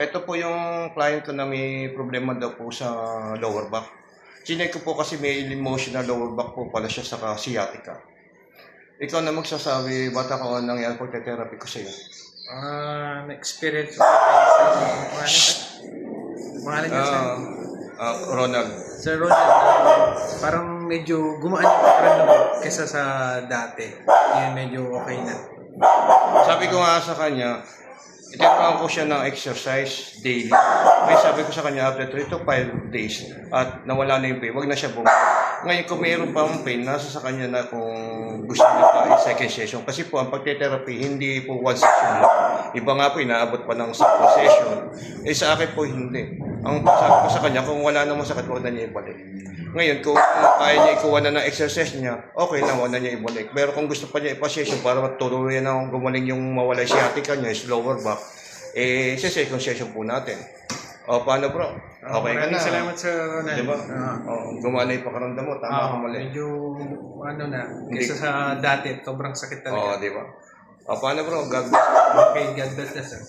Ito po yung client ko na may problema daw po sa lower back. Chinek ko po kasi may emotional lower back po pala siya sa sciatica. Ikaw na magsasabi, bata ka ang nangyari pagka-therapy ko sa'yo. Na-experience ko kayo sa pangalan niya sa Ronald. Sir Ronald, parang medyo gumaan yung pakiramdam mo kaysa sa dati. Ngayon medyo okay na. Sabi ko nga sa kanya, itinanong ko siya ng exercise daily. May sabi ko sa kanya, after 3 to 5 days, at nawala na yung pain, wag na siya bumalik. Ngayon, kung mayroon pa ang pain, nasa sa kanya na kung gusto niya pa yung second session. Kasi po, ang pagte-therapy, hindi po one session lang. Iba nga po, inaabot pa ng 10 session. Sa akin po, hindi. Ang sabi ko sa kanya, kung wala namang sakit, wag na niya ibalik. Ngayon, kung kaya niya ikuha na ng exercise niya, okay lang, wag na niya ibalik. Pero kung gusto pa niya ipa-session para matuloy na gumaling yung mawala sciatica niya, is lower back, sa second session po natin. Paano bro? Okay ka na. Salamat sa Ronald. Diba? Gumana yung pakaramdam mo, tama ka mali. Medyo kaysa sa dati, sobrang sakit talaga. Diba? Paano bro? God bless. Okay, God bless na sir.